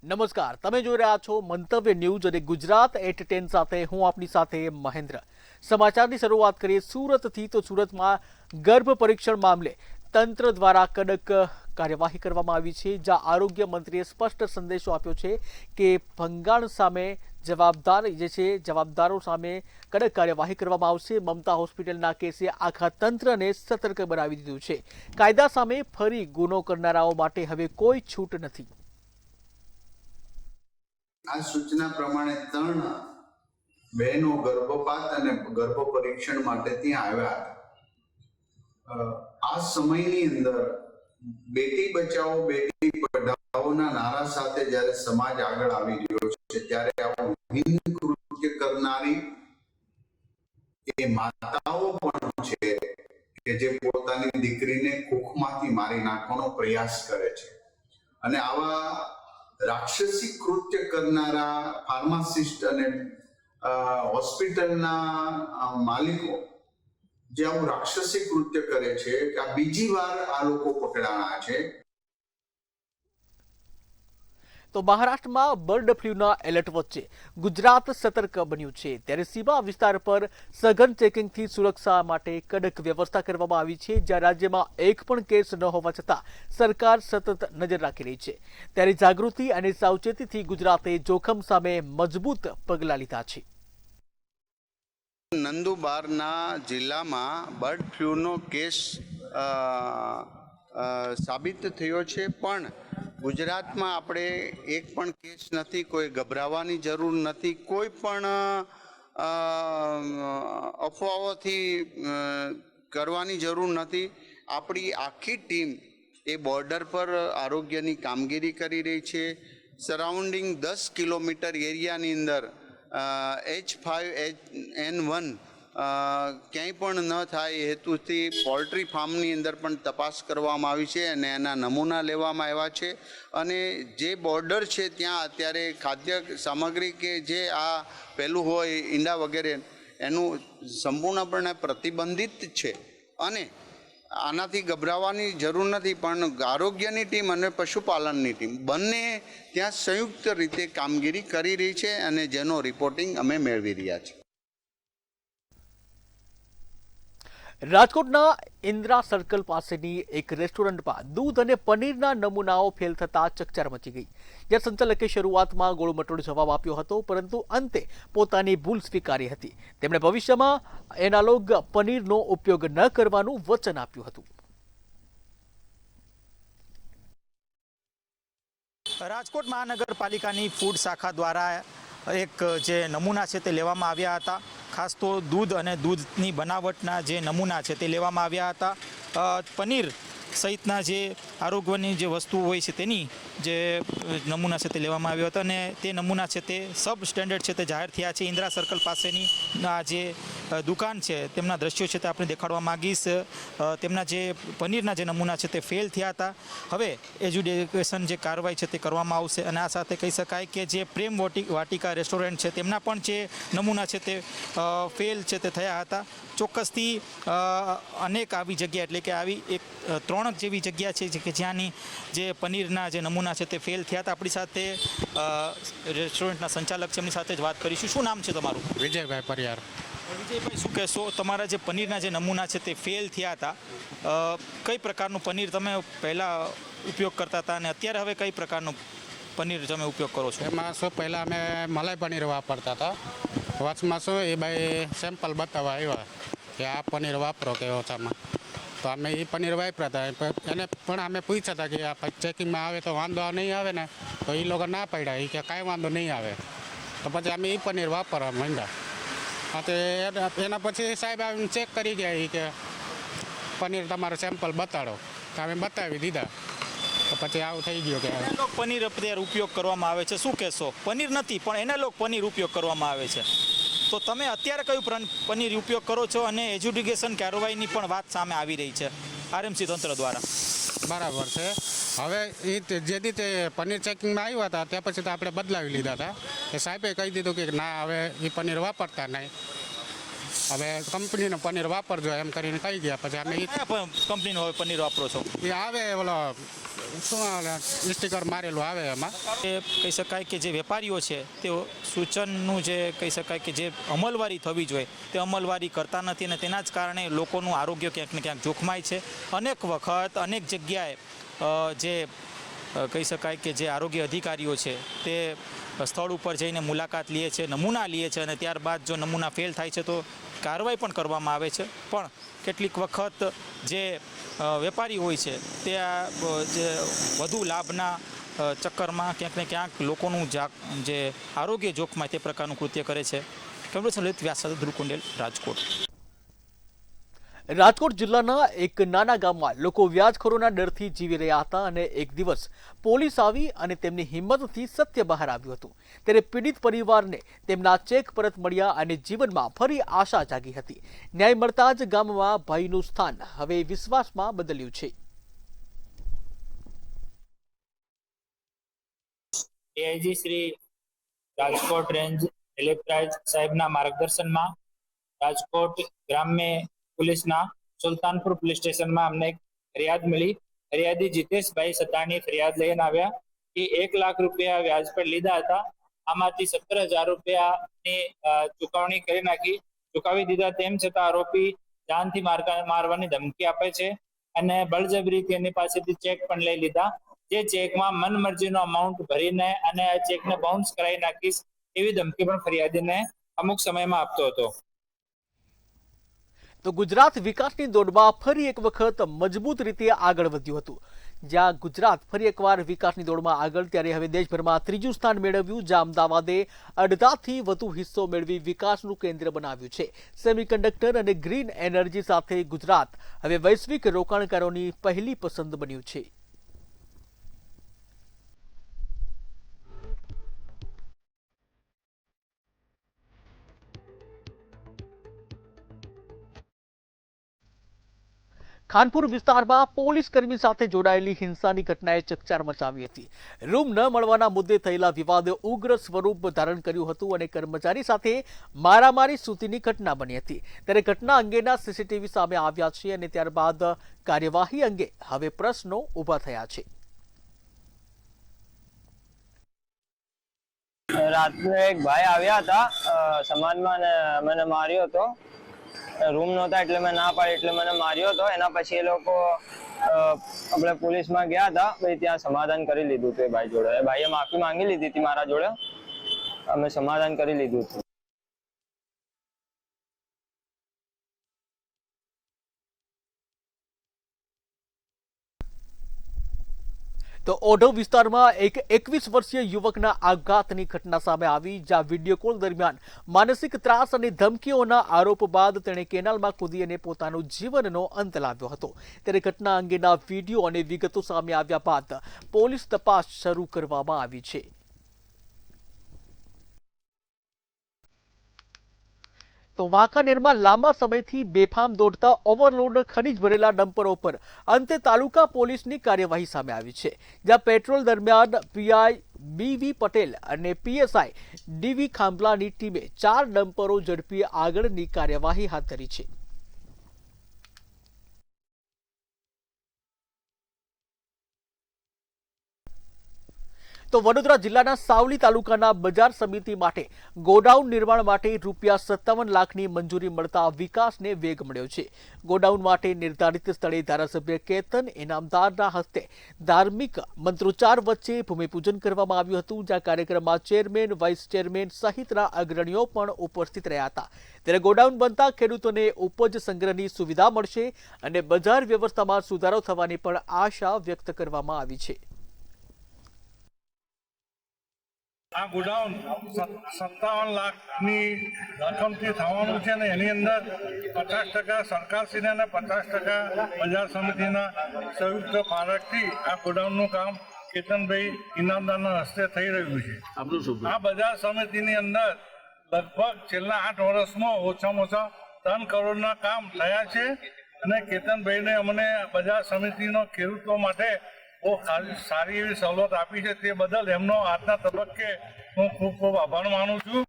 નમસ્કાર, તમે જોઈ રહ્યા છો મંતવ્ય ન્યૂઝ અને ગુજરાત એટ 10 સાથે હું આપની સાથે મહેન્દ્ર। સમાચારની શરૂઆત કરીએ સુરતથી। તો સુરતમાં ગર્ભ પરીક્ષણ મામલે તંત્ર દ્વારા કડક કાર્યવાહી કરવામાં આવી છે, જ્યાં આરોગ્ય મંત્રીએ સ્પષ્ટ સંદેશો આપ્યો છે કે ભંગાણ સામે જવાબદારો સામે કડક કાર્યવાહી કરવામાં આવશે। મમતા હોસ્પિટલના કેસે આખા તંત્રને સતર્ક બનાવી દીધું છે। કાયદા સામે ફરી ગુનો કરનારાઓ માટે હવે કોઈ છૂટ નથી। આ સૂચના પ્રમાણે 3 બહેનો ગર્ભપાત અને ગર્ભ પરીક્ષણ માટે ત્યાં આવ્યા હતા। આ સમયની અંદર બેટી બચાવો બેટી પઢાઓના નારા સાથે જ્યારે સમાજ આગળ આવી રહ્યો છે, ત્યારે આવું હિંસક કૃત્ય કરનારી એ માતાઓ પણ છે કે જે પોતાની દીકરીને કુખમાંથી મારી નાખવાનો પ્રયાસ કરે છે। અને આવા રાક્ષસી કૃત્ય કરનારા ફાર્માસિસ્ટ અને હોસ્પિટલના માલિકો જે આવું રાક્ષસી કૃત્ય કરે છે કે આ બીજી વાર આ લોકો પકડાણા છે। તો મહારાષ્ટ્રમાં બર્ડ ફ્લૂના એલર્ટ વચ્ચે ગુજરાત સતર્ક બન્યું છે, ત્યારે સીમા વિસ્તાર પર સઘન ચેકિંગથી સુરક્ષા માટે કડક વ્યવસ્થા કરવામાં આવી છે, જ્યાં રાજ્યમાં એક પણ કેસ ન હોવા છતાં સરકાર સતત નજર રાખી રહી છે। ત્યારે જાગૃતિ અને સાવચેતીથી ગુજરાતે જોખમ સામે મજબૂત પગલાં લીધા છે। નંદુબારના જિલ્લામાં બર્ડ ફ્લૂનો કેસ સાબિત થયો છે, પણ ગુજરાતમાં આપણે એક પણ કેસ નથી। કોઈ ગભરાવાની જરૂર નથી, કોઈ પણ અફવાઓથી કરવાની જરૂર નથી। આપણી આખી ટીમ એ બોર્ડર પર આરોગ્યની કામગીરી કરી રહી છે। સરાઉન્ડિંગ 10 કિલોમીટર એરિયાની અંદર H5N1 ક્યાંય પણ ન થાય એ હેતુથી પોલ્ટ્રી ફાર્મની અંદર પણ તપાસ કરવામાં આવી છે અને એના નમૂના લેવામાં આવ્યા છે। અને જે બોર્ડર છે ત્યાં અત્યારે ખાદ્ય સામગ્રી કે જે આ પેલું હોય ઈંડા વગેરે એનું સંપૂર્ણપણે પ્રતિબંધિત છે અને આનાથી ગભરાવાની જરૂર નથી। પણ આરોગ્યની ટીમ અને પશુપાલનની ટીમ બંને ત્યાં સંયુક્ત રીતે કામગીરી કરી રહી છે અને જેનો રિપોર્ટિંગ અમે મેળવી રહ્યા છીએ। રાજકોટના ઇન્દ્રા સર્કલ પાસેની એક રેસ્ટોરન્ટમાં દૂધ અને પનીરના નમૂનાઓ ફેલ થતા ચકચાર મચી ગઈ, જ્યાં સંચાલકે શરૂઆતમાં ગોળમટોળ જવાબ આપ્યો હતો, પરંતુ અંતે પોતાની ભૂલ સ્વીકારી હતી। તેમણે ભવિષ્યમાં એનાલોગ પનીરનો ઉપયોગ ન કરવાનું વચન આપ્યું હતું। રાજકોટ મહાનગરપાલિકાની ફૂડ શાખા દ્વારા એક જે નમૂના છે તે લેવામાં આવ્યા હતા। ખાસ તો દૂધ અને દૂધની બનાવટના જે નમૂના છે તે લેવામાં આવ્યા હતા। પનીર સહિતના જે આરોગ્યની જે વસ્તુઓ હોય છે તેની જે નમૂના છે તે લેવામાં આવ્યો હતો અને તે નમૂના છે તે સબ સ્ટેન્ડર્ડ છે તે જાહેર થયા છે। ઇન્દ્રા સર્કલ પાસેની આ જે દુકાન છે તેમના દ્રશ્યો છે તે આપણે દેખાડવા માગીશ। તેમના જે પનીરના જે નમૂના છે તે ફેલ થયા હતા। હવે એજ્યુકેશન જે કાર્યવાહી છે તે કરવામાં આવશે અને આ સાથે કહી શકાય કે જે પ્રેમ વાટિકા રેસ્ટોરન્ટ છે તેમના પણ જે નમૂના છે તે ફેલ છે તે થયા હતા। ચોક્કસથી અનેક આવી જગ્યા એટલે કે આવી એક 3 જેવી જગ્યા છે કે જ્યાંની જે પનીરના જે નમૂના છે તે ફેલ થયા હતા। આપણી સાથે રેસ્ટોરન્ટના સંચાલક છે, એમની સાથે જ વાત કરીશું। શું નામ છે તમારું? વિજયભાઈ પરિયાર। વિજયભાઈ, શું કહેશો? તમારા જે પનીરના જે નમૂના છે તે ફેલ થયા હતા, કઈ પ્રકારનું પનીર તમે પહેલાં ઉપયોગ કરતા હતા અને અત્યારે હવે કઈ પ્રકારનું પનીર તમે ઉપયોગ કરો છો? એમાં શું પહેલાં અમે મલાઈ પનીર વાપરતા હતા, વચમાં શું એ ભાઈ સેમ્પલ બતાવવા આવ્યા કે આ પનીર વાપરો કે ઓછામાં, તો અમે એ પનીર વાપર્યા હતા। એને પણ અમે પૂછ્યા હતા કે આ ચેકિંગમાં આવે તો વાંધો નહીં આવે ને, તો એ લોકો ના પાડ્યા, એ કે કાંઈ વાંધો નહીં આવે, તો પછી અમે એ પનીર વાપરવા માંડ્યા। તો એના પછી સાહેબ આવીને ચેક કરી ગયા એ કે પનીર તમારો સેમ્પલ બતાડો, તો અમે બતાવી દીધા, તો પછી આવું થઈ ગયું કે એનાલોગ પનીર અત્યારે ઉપયોગ કરવામાં આવે છે। શું કહેશો? પનીર નથી પણ એનાલોગ પનીર ઉપયોગ કરવામાં આવે છે, તો તમે અત્યારે કયું પનીર ઉપયોગ કરો છો અને એજ્યુકેશન કાર્યવાહીની પણ વાત સામે આવી રહી છે આરએમસી તંત્ર દ્વારા? બરાબર છે। હવે એ જે રીતે પનીર ચેકિંગમાં આવ્યા હતા ત્યાં પછી તો આપણે બદલાવી લીધા હતા, કે સાહેબે કહી દીધું કે ના હવે એ પનીર વાપરતા નહીં, હવે કંપનીનું પનીર વાપરજો એમ કરીને કહી ગયા. પછી અમે કયા કંપનીનો હવે પનીર વાપરો છો? એ આવે ઓલો શું સ્ટીકર મારેલું આવે એમાં. એ કહી શકાય કે જે વેપારીઓ છે તેઓ સૂચનનું જે કહી શકાય કે જે અમલવારી થવી જોઈએ તે અમલવારી કરતા નથી અને તેના જ કારણે લોકોનું આરોગ્ય ક્યાંક ને ક્યાંક જોખમાય છે. અનેક વખત અનેક જગ્યાએ જે કહી શકાય કે જે આરોગ્ય અધિકારીઓ છે તે સ્થળ ઉપર જઈને મુલાકાત લે છે, નમૂના લે છે અને ત્યારબાદ જો નમૂના ફેલ થાય છે તો કાર્યવાહી પણ કરવામાં આવે છે. પણ કેટલીક વખત જે વેપારી હોય છે તે આ જે વધુ લાભના ચક્કરમાં ક્યાંક ને ક્યાંક લોકોનું જે આરોગ્ય જોખમાય તે પ્રકારનું કૃત્ય કરે છે. કેમેરા લલિત વ્યાસ સાથે ધ્રુવ કુંડેલ, રાજકોટ. રાજકોટ જિલ્લાના એક નાના ગામમાં લોકો વ્યાજખોરોના ડરથી જીવી રહ્યા હતા અને એક દિવસ પોલીસ આવી અને તેમની હિંમતથી સત્ય બહાર આવ્યું હતું. ત્યારે પીડિત પરિવારને તેમના ચેક પરત મળ્યા અને જીવનમાં ફરી આશા જાગી હતી. ન્યાય મળતા જ ગામમાં ભયનું સ્થાન હવે વિશ્વાસમાં બદલ્યું છે. એઆઈજી શ્રી રાજકોટ રેન્જ ઇલેક્ટ્રાઇજ સાહેબના માર્ગદર્શનમાં રાજકોટ ગ્રામ્ય પોલીસના સુલતાનપુર પોલીસ સ્ટેશનમાં અમને એક ફરિયાદ મળી. ફરિયાદી જીતેશભાઈ સતાણી ફરિયાદ લઈને આવ્યા કે 1 લાખ રૂપિયા વ્યાજ પર લીધા હતા. આમાંથી 17,000 રૂપિયાની ચુકવણી કરી નાખી, ચુકાવી દીધા. તેમ છતાં આરોપી જાનથી મારવાની ધમકી આપે છે અને બળજબરીથી એની પાસેથી ચેક પણ લઈ લીધા. જે ચેકમાં મનમરજીનો અમાઉન્ટ ભરીને અને આ ચેકને બાઉન્સ કરાવી નાખીશ એવી ધમકી પણ ફરિયાદીને અમુક સમયમાં આપતો હતો. તો ગુજરાત વિકાસની દોડમાં ફરી એક વખત મજબૂત રીતે આગળ વધ્યું હતું. જ્યાં ગુજરાત ફરી એકવાર વિકાસની દોડમાં આગળ, ત્યારે હવે દેશભરમાં 3જું સ્થાન મેળવ્યું. જ્યાં અમદાવાદે અડધાથી વધુ હિસ્સો મેળવી વિકાસનું કેન્દ્ર બનાવ્યું છે. સેમિકન્ડક્ટર અને ગ્રીન એનર્જી સાથે ગુજરાત હવે વૈશ્વિક રોકાણકારોની પહેલી પસંદ બન્યું છે. ખાનપુર વિસ્તારમાં પોલીસ કર્મી સાથે જોડાયેલી હિંસાની ઘટનાએ ચકચાર મચાવી હતી. રૂમ ન મળવાના મુદ્દે થયેલા વિવાદે ઉગ્ર સ્વરૂપ ધારણ કર્યું હતું અને કર્મચારી સાથે મારામારી સુધીની ઘટના બની હતી. ત્યારે ઘટના અંગેના સીસીટીવી સામે આવ્યા છે અને ત્યારબાદ કાર્યવાહી અંગે હવે પ્રશ્નો ઊભા થયા છે. રાત્રે એક ભાઈ આવ્યા હતા સમાજમાં ને મને માર્યો હતો. રૂમ નહોતા એટલે મેં ના પાડી એટલે મને માર્યો હતો. એના પછી એ લોકો આપણે પોલીસમાં ગયા હતા, પછી ત્યાં સમાધાન કરી લીધું હતું. એ ભાઈ જોડે એ ભાઈએ માફી માંગી લીધી હતી મારા જોડે, અમે સમાધાન કરી લીધું હતું. તો ઓઢવ વિસ્તારમાં એક 21 વર્ષીય યુવકના આપઘાતની ઘટના સામે આવી. જ્યાં વિડીયો કોલ દરમિયાન માનસિક ત્રાસ અને ધમકીઓના આરોપ બાદ તેણે કેનાલમાં કૂદી અને પોતાનું જીવનનો અંત લાવ્યો હતો. ત્યારે ઘટના અંગેના વિડીયો અને વિગતો સામે આવ્યા બાદ પોલીસ તપાસ શરૂ કરવામાં આવી છે. તો વાંકાનેરમાં લાંબા સમયથી બેફામ દોડતા ઓવરલોડ ખનીજ ભરેલા ડમ્પરો પર અંતે તાલુકા પોલીસની કાર્યવાહી સામે આવી છે. જ્યાં પેટ્રોલ દરમિયાન પીઆઈ બીવી પટેલ અને પીએસઆઈ ડીવી ખાંભલાની ટીમે 4 ડમ્પરો ઝડપી આગળની કાર્યવાહી હાથ ધરી છે. તો વડોદરા જિલ્લાના સાવલી તાલુકાના બજાર સમિતિ માટે ગોડાઉન નિર્માણ માટે ₹57 લાખની મંજૂરી મળતા વિકાસને વેગ મળ્યો છે. ગોડાઉન માટે નિર્ધારિત સ્થળે ધારાસભ્ય કેતન ઇનામદારના હસ્તે ધાર્મિક મંત્રોચ્ચાર વચ્ચે ભૂમિપૂજન કરવામાં આવ્યું હતું. જ્યાં કાર્યક્રમમાં ચેરમેન, વાઇસ ચેરમેન સહિતના અગ્રણીઓ પણ ઉપસ્થિત રહ્યા હતા. ત્યારે ગોડાઉન બનતા ખેડૂતોને ઉપજ સંગ્રહની સુવિધા મળશે અને બજાર વ્યવસ્થામાં સુધારો થવાની પણ આશા વ્યક્ત કરવામાં આવી છે. આ ગોડાઉન 57 લાખની રકમથી થવાનું છે ને એની અંદર 50% સરકારશ્રીને અને 50% બજાર સમિતિના સંયુક્ત ફાળકથી આ ગોડાઉનનું કામ કેતનભાઈ ઇનામદારના હસ્તે થઈ રહ્યું છે. આ બજાર સમિતિની અંદર લગભગ છેલ્લા 8 વર્ષમાં ઓછામાં ઓછા 3 કરોડના કામ થયા છે અને કેતનભાઈને અમને બજાર સમિતિનો ખેડૂતો માટે બહુ સારી એવી સવલત આપી છે. તે બદલ એમનો આજના તબક્કે હું ખૂબ ખૂબ આભાર માનું છું.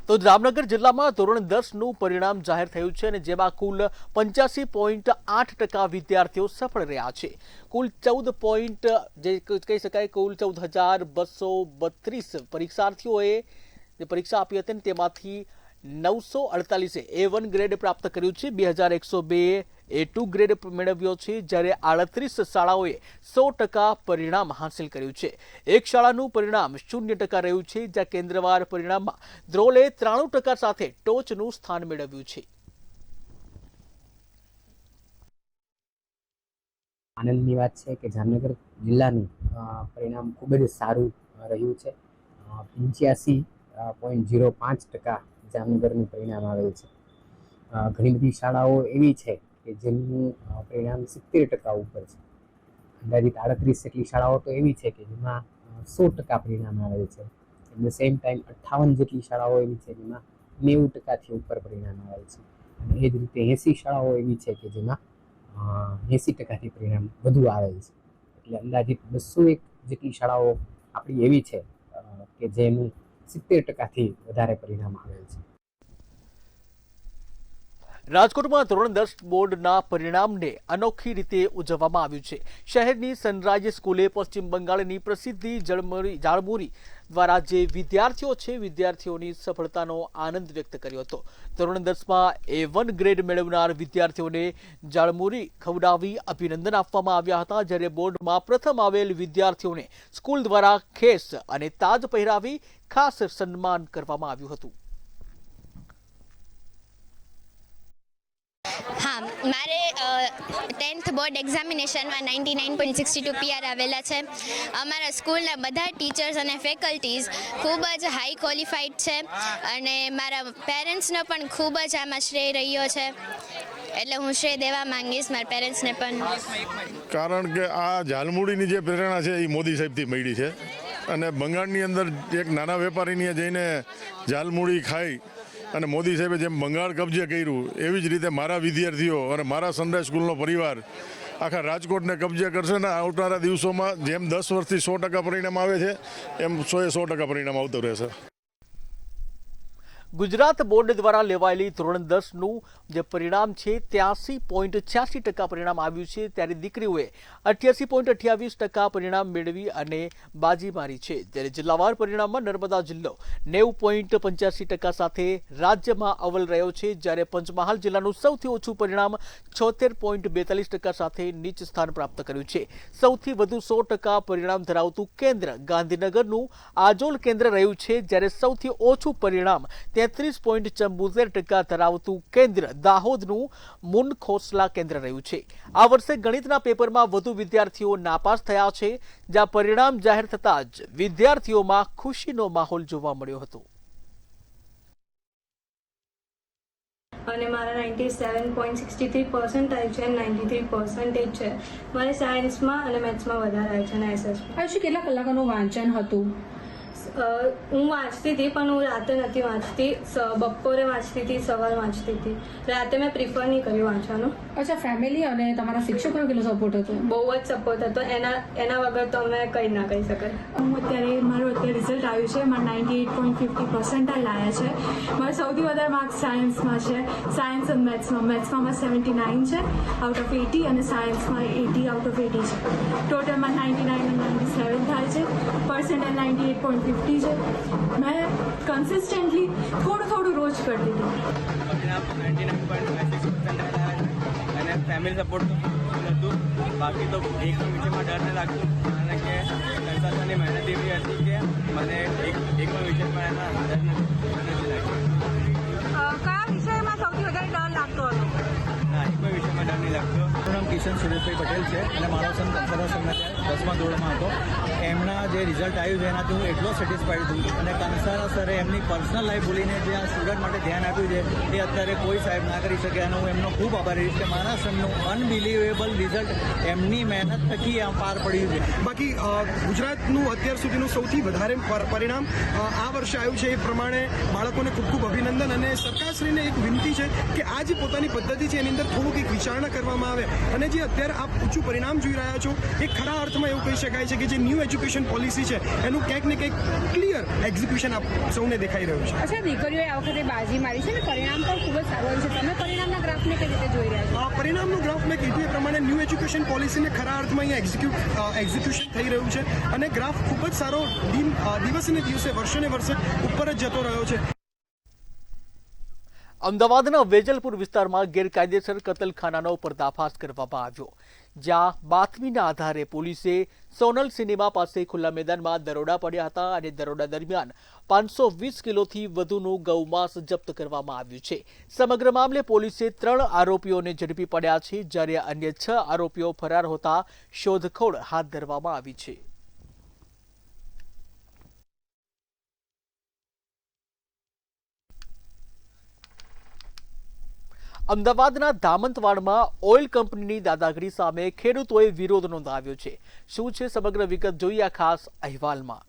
તો જામનગર જિલ્લામાં ધોરણ 10નું પરિણામ જાહેર થયું છે અને જેમાં કુલ 85.8% વિદ્યાર્થીઓ સફળ રહ્યા છે. કુલ 14 જે કહી શકાય કુલ 14,232 પરીક્ષાર્થીઓએ જે પરીક્ષા આપી હતી તેમાંથી 948 A1 ગ્રેડ પ્રાપ્ત કર્યું છે, 2102 A2 ગ્રેડ મેળવ્યો છે, જ્યારે 38 શાળાઓએ 100% પરિણામ હાંસલ કર્યું છે. એક શાળાનું પરિણામ 0% રહ્યું છે, જ્યાં કેન્દ્રવાર પરિણામમાં ધ્રોલે 93% સાથે ટોચનું સ્થાન મેળવ્યું છે. આનંદની વાત છે કે જામનગર જિલ્લાનું પરિણામ ખૂબ જ સારું રહ્યું છે. 85.05% જામનગરનું પરિણામ આવેલ છે. ઘણી બધી શાળાઓ એવી છે કે જેમનું પરિણામ 70% ઉપર છે. અંદાજિત 38 જેટલી શાળાઓ તો એવી છે કે જેમાં 100% પરિણામ આવેલ છે. એટ ધ સેમ ટાઈમ 58 જેટલી શાળાઓ એવી છે જેમાં 90%થી ઉપર પરિણામ આવેલ છે. અને એ જ રીતે 80 શાળાઓ એવી છે કે જેમાં 80%થી પરિણામ વધુ આવેલ છે. એટલે અંદાજિત 201 જેટલી શાળાઓ આપણી એવી છે કે જેનું 70%થી વધારે પરિણામ આવેલ છે. રાજકોટમાં ધોરણ 10 બોર્ડના પરિણામને અનોખી રીતે ઉજવવામાં આવ્યું છે. શહેરની સનરાઈઝ સ્કૂલે પશ્ચિમ બંગાળની પ્રસિદ્ધ ઝાલમુરી દ્વારા જે વિદ્યાર્થીઓની સફળતાનો આનંદ વ્યક્ત કર્યો હતો. ધોરણ 10માં A1 ગ્રેડ મેળવનાર વિદ્યાર્થીઓને ઝાલમુરી ખવડાવી અભિનંદન આપવામાં આવ્યા હતા, જ્યારે બોર્ડમાં પ્રથમ આવેલ વિદ્યાર્થીઓને સ્કૂલ દ્વારા ખેસ અને તાજ પહેરાવી ખાસ સન્માન કરવામાં આવ્યું હતું. હા, મારે 10th બોર્ડ એક્ઝામિનેશનમાં 99.62 PR આવેલા છે. અમારા સ્કૂલના બધા ટીચર્સ અને ફેકલ્ટીઝ ખૂબ જ હાઈ ક્વોલિફાઈડ છે અને મારા પેરેન્ટ્સનો પણ ખૂબ જ આમાં શ્રેય રહ્યો છે, એટલે હું શ્રેય દેવા માંગીશ મારા પેરેન્ટ્સને પણ. કારણ કે આ ઝાલમુડીની જે પ્રેરણા છે એ મોદી સાહેબથી મળી છે અને બંગાળની અંદર એક નાના વેપારીને જઈને ઝાલમુડી ખાઈ અને મોદી સાહેબે જેમ બંગાળ કબજે કર્યું એવી જ રીતે મારા વિદ્યાર્થીઓ અને મારા સનરાઈઝ સ્કૂલનો પરિવાર આખા રાજકોટને કબજે કરશે ને આવનારા દિવસોમાં જેમ 10 વર્ષથી 100% પરિણામ આવે છે એમ 100% પરિણામ આવતું રહેશે. ગુજરાત બોર્ડ દ્વારા લેવાયેલી ધોરણ 10નું જે પરિણામ છે 83.86% પરિણામ આવ્યું છે, ત્યારે દીકરીઓએ 88.28% પરિણામ મેળવી અને બાજી મારી છે. ત્યારે જિલ્લાવાર પરિણામમાં નર્મદા જિલ્લો 90.85% સાથે રાજ્યમાં અવ્વલ રહ્યો છે, જ્યારે પંચમહાલ જિલ્લાનું સૌથી ઓછું પરિણામ 76.42% સાથે નીચ સ્થાન પ્રાપ્ત કર્યું છે. સૌથી વધુ 100% પરિણામ ધરાવતું કેન્દ્ર ગાંધીનગરનું આજોલ કેન્દ્ર રહ્યું છે, જ્યારે સૌથી ઓછું પરિણામ 33.74% ધરાવતું કેન્દ્ર દાહોદનું મુનખોસલા કેન્દ્ર રહ્યું છે. આ વર્ષે ગણિતના પેપરમાં વધુ વિદ્યાર્થીઓ નાપાસ થયા છે, જ્યાં પરિણામ જાહેર થતાં જ વિદ્યાર્થીઓમાં ખુશીનો માહોલ જોવા મળ્યો હતો. અને મારા 97.63% છે, 93% છે. મારે સાયન્સમાં અને મેથ્સમાં વધારે આવે છે અને એસએસમાં. હજી કેટલા કલાકોનું વાંચન હતું? હું વાંચતી હતી પણ હું રાતે નથી વાંચતી, બપોરે વાંચતી હતી, સવારે વાંચતી હતી. રાતે મેં પ્રિફર નહીં કર્યું વાંચવાનું. અચ્છા, ફેમિલી અને તમારા શિક્ષકોનો કેટલો સપોર્ટ હતો? બહુ જ સપોર્ટ હતો, એના વગર તો અમે કંઈ ના કહી શકાય. મારું અત્યારે રિઝલ્ટ આવ્યું છે, મારા 98.50% આવ્યા છે. મારા સૌથી વધારે માર્ક્સ સાયન્સમાં છે, સાયન્સ અને મેથ્સમાં 79 છે આઉટ ઓફ 80 અને સાયન્સમાં 80 આઉટ ઓફ 80 છે. ટોટલમાં 99 અને 97 થાય છે. પર્સન્ટેજ 98.50 છે. મેં કન્સિસ્ટન્ટલી થોડું રોજ કરતી હતી. અને ફેમિલી સપોર્ટ હતું, બાકી તો એકમાં વિષયમાં ડર ન લાગતું, કારણ કે સંસ્થાની મહેનત એવી હતી કે મને એકમાં વિષયમાં એના ડર નથી લાગ્યો. કયા વિષયમાં સૌથી વધારે ડર લાગતો હતો? ના, એકમાં વિષયમાં ડર નહીં લાગતો. મારું નામ કિશન સુરેશભાઈ પટેલ છે અને મારો સન કંસારા 10મા ધોરણમાં હતો. એમના જે રિઝલ્ટ આવ્યું છે એનાથી હું એટલો સેટિસ્ફાઈડ છું અને કંસારા સરે એમની પર્સનલ લાઈફ ભૂલીને જે આ સ્ટુડન્ટ માટે ધ્યાન આપ્યું છે એ અત્યારે કોઈ સાહેબ ના કરી શકે, અને હું એમનો ખૂબ આભારી રહીશ કે મારા સનનું અનબિલિવેબલ રિઝલ્ટ એમની મહેનત થકી પાર પડ્યું છે. બાકી ગુજરાતનું અત્યાર સુધીનું સૌથી વધારે પરિણામ આ વર્ષે આવ્યું છે, એ પ્રમાણે બાળકોને ખૂબ ખૂબ અભિનંદન. અને સરકારશ્રીને એક વિનંતી છે કે આ જે પોતાની પદ્ધતિ છે એની અંદર થોડુંક એક વિચારણા કરવામાં આવે અને જે અત્યારે આપ ઊંચું પરિણામ જોઈ રહ્યા છો એ ખરા અર્થ અર્થમાં એવું કહી શકાય છે કે જે ન્યૂ એજ્યુકેશન પોલિસી છે એનું ક્યાંક ને ક્યાંક ક્લિયર એક્ઝિક્યુશન સૌને દેખાઈ રહ્યું છે. અચ્છા, દીકરીઓએ આ વખતે બાજી મારી છે ને પરિણામ પણ ખૂબ જ સારું આવ્યું છે. તમે પરિણામના ગ્રાફને કઈ રીતે જોઈ રહ્યા છો? પરિણામનું ગ્રાફ મેં કીધું એ પ્રમાણે ન્યૂ એજ્યુકેશન પોલિસીને ખરા અર્થમાં અહીંયા એક્ઝિક્યુશન થઈ રહ્યું છે અને ગ્રાફ ખૂબ જ સારો દિવસે ને દિવસે વર્ષે ને વર્ષે ઉપર જ જતો રહ્યો છે. અમદાવાદના વેજલપુર વિસ્તારમાં ગેરકાયદેસર કતલખાનાનો પર્દાફાશ કરવામાં આવ્યો, જ્યાં બાતમીના આધારે પોલીસે સોનલ સિનેમા પાસે ખુલ્લા મેદાનમાં દરોડા પડ્યા હતા અને દરોડા દરમિયાન 520 કિલોથી વધુનું ગૌમાંસ જપ્ત કરવામાં આવ્યું છે. સમગ્ર મામલે પોલીસે 3 આરોપીઓને ઝડપી પડ્યા છે, જ્યારે અન્ય 6 આરોપીઓ ફરાર હોતા શોધખોળ હાથ ધરવામાં આવી છે. અમદાવાદના ધામંતવાડમાં ઓઇલ કંપનીની દાદાગીરી સામે ખેડૂતોએ વિરોધ નોંધાવ્યો છે. શું છે સમગ્ર વિગત, જોઈએ આ ખાસ અહેવાલમાં.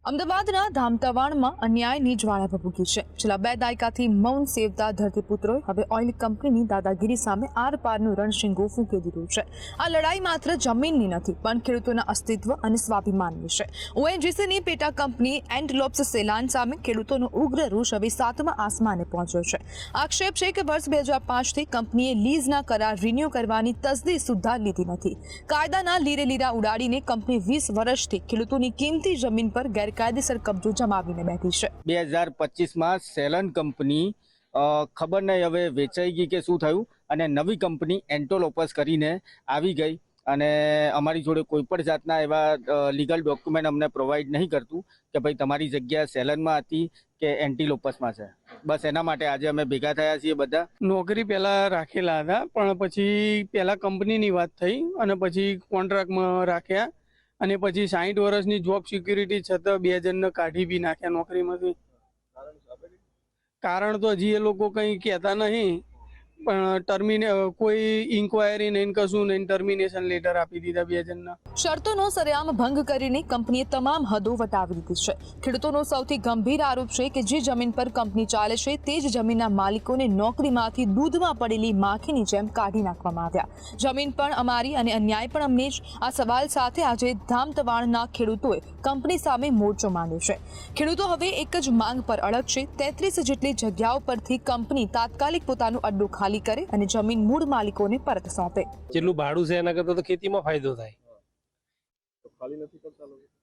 અમદાવાદના ધામતવાડમાં અન્યાયની જ્વાળા ભભૂકી છે. છેલ્લા 2 દાયકાથી મૌન સેવતા ધરતીપુત્રોએ હવે ઓઇલ કંપનીની દાદાગીરી સામે આરપારનું રણશીંગો ફૂંકી દીધું છે. આ લડાઈ માત્ર જમીનની નથી, પણ ખેડૂતોના અસ્તિત્વ અને સ્વાભિમાનની છે. ઓએનજીસીની પેટા કંપની એન્ટલોપ્સ સેલાન સામે ખેડૂતોનો ઉગ્ર રોષ હવે 7મા આસમાને પહોંચ્યો છે. આક્ષેપ છે કે વર્ષ 2005થી કંપનીએ લીઝના કરાર રિન્યુ કરવાની તસદી સુદ્ધા લીધી નથી. કાયદાના લીરેલીરા ઉડાડીને કંપની 20 વર્ષથી ખેડૂતોની કિંમતી જમીન પર કાયદેસર કબજો જમાવીને બેઠી છે. 2025માં સેલન કંપની ખબર નહીં હવે વેચાઈ ગઈ કે શું થયું, અને નવી કંપની એન્ટોલોપસ કરીને આવી ગઈ અને અમારી જોડે કોઈ પણ જાતના એવા લીગલ ડોક્યુમેન્ટ અમને પ્રોવાઈડ નહીં કરતું કે ભાઈ તમારી જગ્યા સેલનમાં હતી કે એન્ટીલોપસમાં છે. બસ એના માટે આજે અમે ભેગા થયા છીએ બધા. નોકરી પહેલા રાખેલા હતા, પણ પછી પહેલા કંપનીની વાત થઈ અને પછી કોન્ટ્રાક્ટમાં રાખ્યા અને પછી 60 વર્ષની જોબ સિક્યુરિટી છતાં 2 જણને કાઢી બી નાખ્યા નોકરીમાંથી. કારણ તો હજી એ લોકો કંઈ કહેતા નહીં, પણ કોઈ ઇન્ક્વાયરી નહીં, કશું નહીં, ટર્મિનેશન લેટર આપી દીધા 2 જણના. શરતોનો સરેઆમ ભંગ કરીને કંપનીએ તમામ હદો વટાવી દીધી છે. ખેડૂતોનો સૌથી ગંભીર આરોપ છે કે જે જમીન પર કંપની ચાલે છે તે જ જમીનના માલિકોને નોકરીમાંથી દૂધમાં પડેલી માખીની જેમ કાઢી નાખવામાં આવ્યા. જમીન પણ અમારી અને અન્યાય પણ અમને જ. આ સવાલ સાથે આજે ધામતવાડના ખેડૂતોએ કંપની સામે મોરચો માંડ્યો છે. ખેડૂતો હવે એક જ માંગ પર અડગ છે. 33 જેટલી જગ્યાઓ પરથી કંપની તાત્કાલિક પોતાનું અડ્ડું ખાલી કરે અને જમીન મૂળ માલિકોને પરત સોંપે. જેટલું ભાડું છે એના કરતાં તો ખેતીમાં ફાયદો થાય.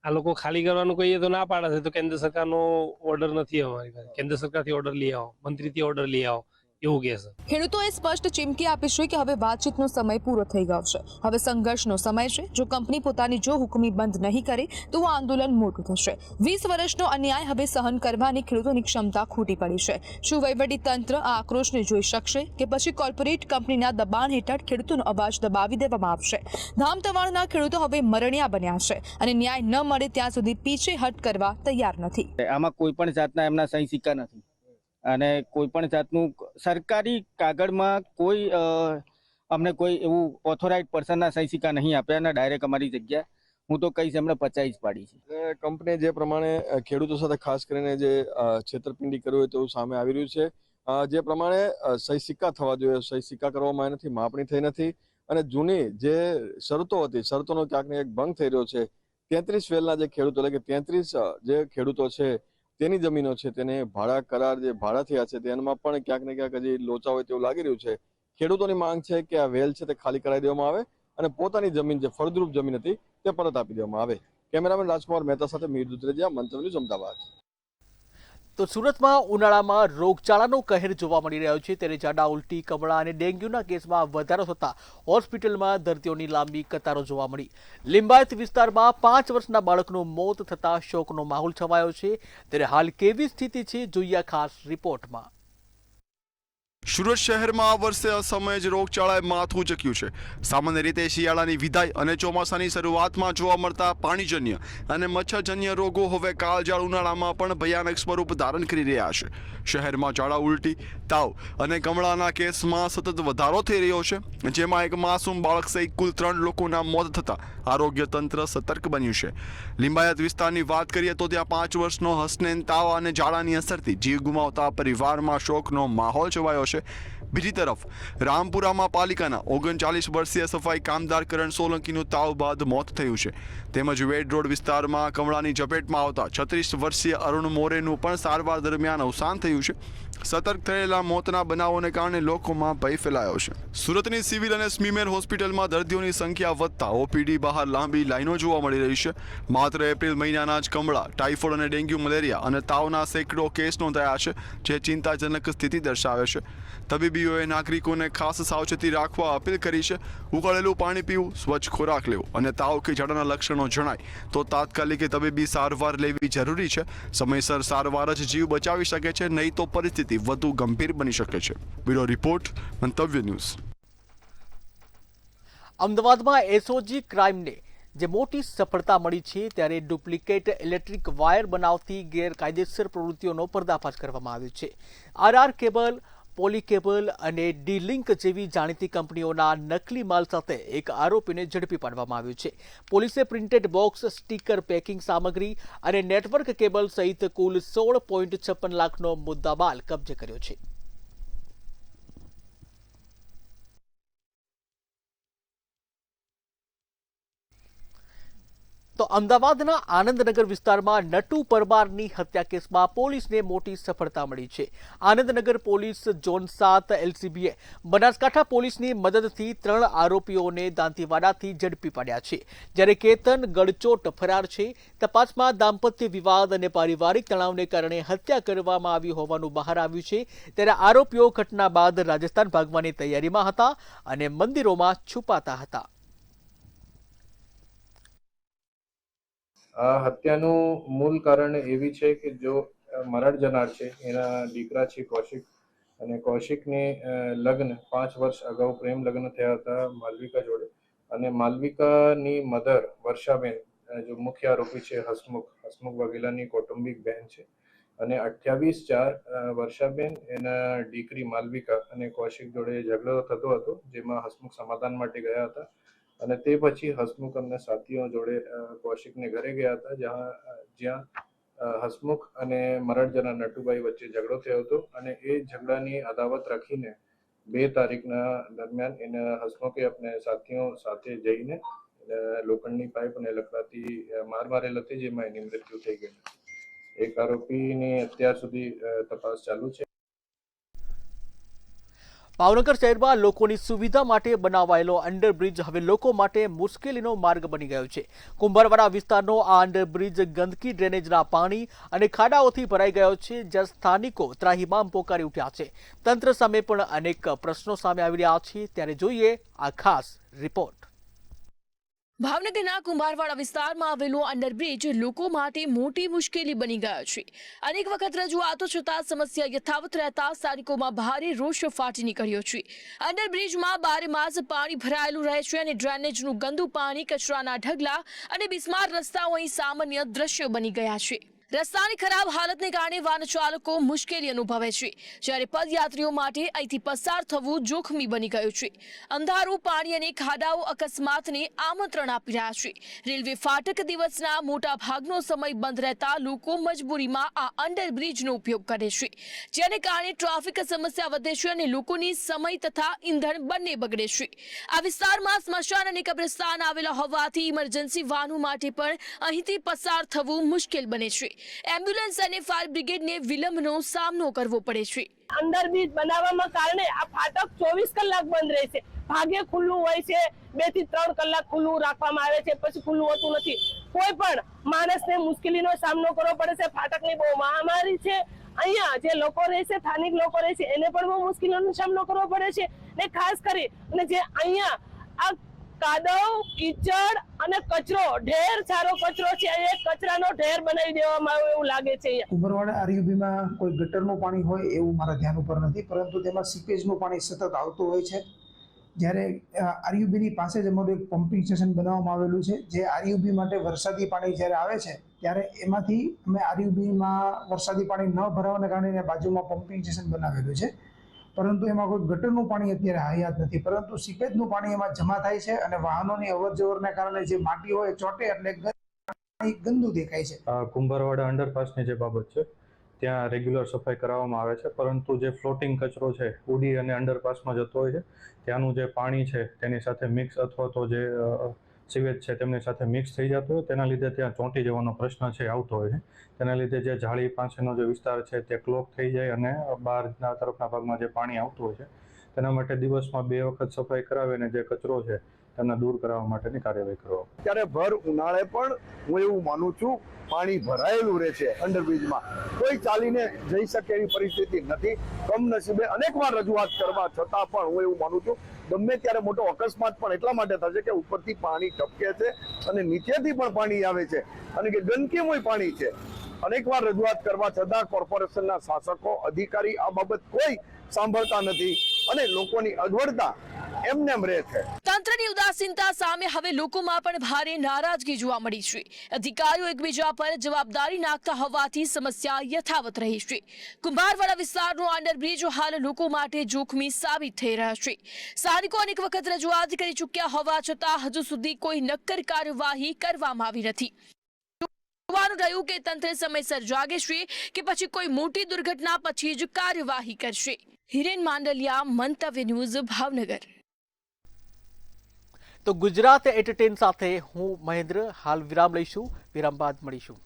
આ લોકો ખાલી કરવાનું કહીએ તો ના પાડે છે, તો કેન્દ્ર સરકારનો ઓર્ડર નથી અમારી પાસે. કેન્દ્ર સરકારથી ઓર્ડર લઈ આવો, મંત્રીથી ઓર્ડર લઈ આવો એવું કહે છે. ખેડૂતોએ સ્પષ્ટ ચીમકી આપી છે કે હવે વાતચીતનો સમય પૂરો થઈ ગયો છે. હવે સંઘર્ષનો સમય છે. જો કંપની પોતાની જો હુકમી બંધ નહીં કરે તો આંદોલન મોટું થશે. 20 વર્ષનો અન્યાય હવે સહન કરવાની ખેડૂતોની ક્ષમતા ખૂટી પડી છે. શું વહીવટી તંત્ર આ આક્રોશને જોઈ શકશે કે પછી કોર્પોરેટ કંપનીના દબાણ હેઠળ ખેડૂતોનો અવાજ દબાવી દેવામાં આવશે? ધામતવાડના ખેડૂતો હવે મરણિયા બન્યા છે અને ન્યાય ન મળે ત્યાં સુધી પીછેહટ કરવા તૈયાર નથી. આમાં કોઈ પણ જાતના એમના સહી સિક્કા નથી અને કોઈ પણ જાતનું સરકારી કાગળમાં કોઈ અમને કોઈ એવું ઓથોરાઇઝ પર્સનના સહી સિક્કા નહીં આપ્યા અને ડાયરેક્ટ અમારી જગ્યા હું તો કહીશ એમણે 50 જ પાડી છે. કંપનીએ જે પ્રમાણે ખેડૂતો સાથે ખાસ કરીને જે છેતરપિંડી કરી હોય તેવું સામે આવી રહ્યું છે. જે પ્રમાણે સહી સિક્કા થવા જોઈએ સહી સિક્કા કરવામાં આવી નથી, માપણી થઈ નથી અને જૂની જે શરતો હતી શરતોનો ક્યાંક ને ક્યાંક ભંગ થઈ રહ્યો છે. 33 વેલના જે ખેડૂતો એટલે કે 33 જે ખેડૂતો છે તેની જમીનો છે તેને ભાડા કરાર જે ભાડા થયા છે તેમાં પણ ક્યાંક ને ક્યાંક હજી લોચા હોય તેવું લાગી રહ્યું છે. ખેડૂતોની માંગ છે કે આ વેલ છે તે ખાલી કરાવી દેવામાં આવે અને પોતાની જમીન જે ફળદ્રુપ જમીન હતી તે પરત આપી દેવામાં આવે. કેમેરામેન રાજકુમાર મહેતા સાથે મીર દુધરેજા, મંતવ્ય ન્યૂઝ, અમદાવાદ. તો સુરતમાં ઉનાળામાં રોગચાળાનો કહેર જોવા મળી રહ્યો છે, ત્યારે ઝાડા, ઉલટી, કમળા અને ડેન્ગ્યુના કેસમાં વધારો થતા હોસ્પિટલમાં દર્દીઓની લાંબી કતારો જોવા મળી. લિંબાયત વિસ્તારમાં 5 વર્ષના બાળકનું મોત થતા શોકનો માહોલ છવાયો છે. ત્યારે હાલ કેવી સ્થિતિ છે, જોઈએ ખાસ રિપોર્ટમાં. સુરત શહેરમાં આ વર્ષે અસમયે જ રોગચાળાએ માથું ઝક્યું છે. સામાન્ય રીતે શિયાળાની વિદાય અને ચોમાસાની શરૂઆતમાં જોવા મળતા પાણીજન્ય અને મચ્છરજન્ય રોગો હવે કાળઝાળ ઉનાળામાં પણ ભયાનક સ્વરૂપ ધારણ કરી રહ્યા છે. શહેરમાં ઝાડા, ઉલટી, તાવ અને કમળાના કેસમાં સતત વધારો થઈ રહ્યો છે, જેમાં એક માસૂમ બાળક સહિત કુલ 3 લોકોના મોત થતા આરોગ્ય તંત્ર સતર્ક બન્યું છે. લિંબાયત વિસ્તારની વાત કરીએ તો ત્યાં 5 વર્ષનો હસનૈન તાવ અને ઝાડાની અસરથી જીવ ગુમાવતા પરિવારમાં શોકનો માહોલ છવાયો છે. બીજી તરફ રામપુરામાં પાલિકાના 39 વર્ષીય સફાઈ કામદાર કરણ સોલંકીનું તાવ બાદ મોત થયું છે. તેમજ વેડ રોડ વિસ્તારમાં કમળાની ઝપેટમાં આવતા 36 વર્ષીય અરુણ મોરેનું પણ સારવાર દરમિયાન અવસાન થયું છે. સતર્ક થયેલા મોતના બનાવોને કારણે લોકોમાં ભય ફેલાયો છે. સુરતની સિવિલ અને સ્મીમેર હોસ્પિટલમાં દર્દીઓની સંખ્યા વધતા ઓપીડી બહાર લાંબી લાઈનો જોવા મળી રહી છે. માત્ર એપ્રિલ મહિનાના જ કમળા, ટાઇફોઇડ અને ડેન્ગ્યુ, મલેરિયા અને તાવના સેંકડો કેસ નોંધાયા છે, જે ચિંતાજનક સ્થિતિ દર્શાવે છે. તબીબીઓએ નાગરિકોને ખાસ સાવચેતી રાખવા અપીલ કરી છે. ઉકાળેલું પાણી પીવું, સ્વચ્છ ખોરાક લેવો અને તાવ કે ઝાડાના લક્ષણો જણાય તો તાત્કાલિક તબીબી સારવાર લેવી જરૂરી છે. સમયસર સારવાર જ જીવ બચાવી શકે છે, નહીં તો પરિસ્થિતિ વધુ ગંભીર બની શકે છે. બ્યુરો રિપોર્ટ, મંતવ્ય ન્યૂઝ. અમદાવાદમાં એસઓજી ક્રાઇમને જે મોટી સફળતા મળી છે, ત્યારે ડુપ્લિકેટ ઇલેક્ટ્રિક વાયર બનાવતી ગેરકાયદેસર પ્રવૃત્તિઓનો પર્દાફાશ કરવામાં આવ્યો છે. આરઆર કેબલ, પોલી કેબલ અને ડી-લિંક જેવી જાણીતી કંપનીઓના નકલી માલ સાથે એક આરોપીને ઝડપી પાડવામાં આવ્યો છે. પોલીસે પ્રિન્ટેડ બોક્સ, સ્ટીકર, પેકિંગ સામગ્રી અને નેટવર્ક કેબલ સહિત કુલ 16.56 લાખનો મુદ્દામાલ કબજે કર્યો છે. તો અમદાવાદના આનંદનગર વિસ્તારમાં નટુ પરમારની હત્યા કેસમાં પોલીસને મોટી સફળતા મળી છે. આનંદનગર પોલીસ ઝોન 7 એલસીબીએ બનાસકાંઠા પોલીસની મદદથી 3 આરોપીઓને દાંતીવાડાથી ઝડપી પાડ્યા છે, જ્યારે કેતન ગડચોટ ફરાર છે. તપાસમાં દાંપત્ય વિવાદ અને પારિવારિક તણાવને કારણે હત્યા કરવામાં આવી હોવાનું બહાર આવ્યું છે. ત્યારે આરોપીઓ ઘટના બાદ રાજસ્થાન ભાગવાની તૈયારીમાં હતા અને મંદિરોમાં છુપાતા હતા. આ હત્યાનું મૂળ કારણ એવી છે કે જો મરણ જનાર છે એના દીકરા છે કૌશિક, અને કૌશિકને લગ્ન 5 વર્ષ અગાઉ પ્રેમ લગ્ન થયા હતા માલવિકા જોડે, અને માલવિકાની મધર વર્ષાબેન જો મુખ્ય આરોપી છે હસમુખ વાઘેલાની કૌટુંબિક બહેન છે, અને 28/4 વર્ષાબેન એના દીકરી માલવિકા અને કૌશિક જોડે ઝઘડો થતો હતો, જેમાં હસમુખ સમાધાન માટે ગયા હતા. અને તે પછી હસમુખ અને સાથીઓ જોડે કૌશિકને ઘરે ગયા હતા, જ્યાં હસમુખ અને મરણ જનાર નટુભાઈ વચ્ચે ઝઘડો થયો હતો. અને એ ઝઘડાની અદાવત રાખીને 2 તારીખના દરમિયાન એને હસમુખે अपने સાથીઓ સાથે જઈને લોખંડની પાઇપ અને લકડાથી માર મારેલ હતી, જેમાં એની મૃત્યુ થઈ ગઈ. એક આરોપીની અત્યાર સુધી તપાસ ચાલુ છે. ભાવનગર શહેરમાં લોકોની સુવિધા માટે બનાવાયેલો અંડરબ્રિજ હવે લોકો માટે મુશ્કેલીનો માર્ગ બની ગયો છે. કુંભારવાડા વિસ્તારનો આ અંડરબ્રિજ ગંદકી, ડ્રેનેજના પાણી અને ખાડાઓથી ભરાઈ ગયો છે, જ્યાં સ્થાનિકો ત્રાહિમામ પોકારી ઉઠ્યા છે. તંત્ર સામે પણ અનેક પ્રશ્નો સામે આવી રહ્યા છે. ત્યારે જોઈએ આ ખાસ રિપોર્ટ. ભાવનગરના કુંભારવાડા વિસ્તારમાં આવેલો અંડરબ્રિજ લોકો માટે મોટી મુશ્કેલી બની ગયો છે. અનેક વખત રજૂઆતો છતાં સમસ્યા યથાવત રહેતા સ્થાનિકોમાં ભારે રોષ ફાટી નીકળ્યો છે. અંડરબ્રિજમાં બારેમાસ પાણી ભરાયેલું રહે છે અને ડ્રેનેજનું ગંદુ પાણી, કચરાના ઢગલા અને બિસ્માર રસ્તાઓ અહીં સામાન્ય દ્રશ્ય બની ગયા છે. રસ્તાની ખરાબ હાલતને કારણે વાહન ચાલકો મુશ્કેલી અનુભવે છે, જ્યારે પદયાત્રીઓ માટે અહીંથી પસાર થવું જોખમી બની ગયું છે. અંધારું પાણી અને ખાડાઓ અકસ્માતને આમંત્રણ આપી રહ્યા છે. રેલવે ફાટક દિવસના મોટા ભાગનો સમય બંધ રહેતા લોકો મજબૂરીમાં આ અંડરબ્રિજનો ઉપયોગ કરે છે, જેને કારણે ટ્રાફિક સમસ્યા વધે છે અને લોકોની સમય તથા ઈંધણ બંને બગડે છે. આ વિસ્તારમાં સ્મશાન અને કબ્રસ્તાન આવેલા હોવાથી ઇમરજન્સી વાહનો માટે પણ અહીંથી પસાર થવું મુશ્કેલ બને છે. એમ્બ્યુલન્સ અને ફાયર બ્રિગેડને વિલંબનો સામનો કરવો પડે છે. અંડરબ્રિજ બનાવવામાં કારણે આ ફાટક 24 કલાક બંધ રહે છે. ભાગે ખુલ્લું હોય છે, 2 થી 3 કલાક ખુલ્લું રાખવામાં આવે છે, પછી ખુલ્લું હોતું નથી. કોઈ પણ માણસને મુશ્કેલીનો સામનો કરવો પડે છે. ફાટકની બહુ મહામારી છે. અહીંયા જે લોકો રહે છે, સ્થાનિક લોકો રહે છે, એને પણ બહુ મુશ્કેલીનો સામનો કરવો પડે છે. ને ખાસ કરી અને જે અહીંયા આ કાદવ, કીચડ અને કચરો, ઢેર સારો કચરો છે, એક કચરાનો ઢેર બનાવી દેવામાં આવ્યો એવું લાગે છે. કુંભારવાડા આરયુબીમાં કોઈ ગટરનું પાણી હોય એવું મારા ધ્યાન ઉપર નથી, પરંતુ તેમાં સીપેજનું પાણી સતત આવતું હોય છે. જ્યારે આરયુબીની પાસે જ અમારું એક પમ્પિંગ સ્ટેશન બનાવવામાં આવેલું છે, જે આરયુબી માટે વરસાદી પાણી જ્યારે આવે છે ત્યારે એમાંથી અમે આરયુબીમાં વરસાદી પાણી ન ભરાવાને કારણે બાજુમાં પમ્પિંગ સ્ટેશન બનાવેલું છે, પરંતુ એમાં કોઈ ગટરનું પાણી અત્યારે હયાત નથી. પરંતુ સીપેજનું પાણી એમાં જમા થાય છે અને વાહનોની અવરજવરને કારણે જે માટી હોય ચોટે એટલે પાણી ગંદુ દેખાય છે. કુંભારવાડા અંડરપાસની જે બાબત છે ત્યાં રેગ્યુલર સફાઈ કરાવવામાં આવે છે, પરંતુ જે ફ્લોટિંગ કચરો છે ઉડી અને અંડરપાસમાં જતો હોય છે, ત્યાંનું જે પાણી છે તેની સાથે મિક્સ અથવા તો જે સીવેજ છે તેમની સાથે મિક્સ થઈ જતું હોય, તેના લીધે ત્યાં ચોંટી જવાનો પ્રશ્ન છે આવતો હોય છે. તેના લીધે જે જાળી પાસેનો જે વિસ્તાર છે તે ક્લોગ થઈ જાય અને બહારના તરફના ભાગમાં જે પાણી આવતું હોય છે, તેના માટે દિવસમાં 2 વખત સફાઈ કરાવીને જે કચરો છે તેમને દૂર કરાવવા માટેની કાર્યવાહી કરવા. ત્યારે ભર ઉનાળે પણ હું એવું માનું છું પાણી ભરાયેલું રહે છે અંડરબ્રિજમાં, કોઈ ચાલીને જઈ શકે એવી પરિસ્થિતિ નથી. કમનસીબે અનેકવાર રજૂઆત કરવા છતાં પણ હું એવું માનું છું ગમે ત્યારે મોટો અકસ્માત પણ એટલા માટે થશે કે ઉપરથી પાણી ટપકે છે અને નીચેથી પણ પાણી આવે છે અને કે ગંદકીમય પાણી છે. અનેકવાર રજૂઆત કરવા છતાં કોર્પોરેશનના શાસકો અધિકારી આ બાબત કોઈ સાંભળતા નથી અને લોકોની અગવડતા એમનેમ રહે છે. તંત્રની ઉદાસીનતા સામે હવે લોકોમાં પણ ભારે નારાજગી જોવા મળી છે. અધિકારીઓ એકબીજા પર જવાબદારી નાખતા હોવાથી સમસ્યા યથાવત રહી છે. કુંભારવાડા વિસ્તારનો અંડરબ્રિજ હાલ લોકો માટે જોખમી સાબિત થઈ રહ્યા છે. સ્થાનિકો અનેક વખત રજૂઆત કરી ચૂક્યા હોવા છતાં હજુ સુધી કોઈ નક્કર કાર્યવાહી કરવામાં આવી નથી. જોવાનું રહ્યું કે તંત્ર સમયસર જાગે છે કે પછી કોઈ મોટી દુર્ઘટના પછી જ કાર્યવાહી કરશે. હિરેન માંડલિયા, મંતવ્ય ન્યૂઝ, ભાવનગર. તો ગુજરાત એટ 10 સાથે હું મહેન્દ્ર હાલ વિરામ લઈશું. વિરામ બાદ મળીશું.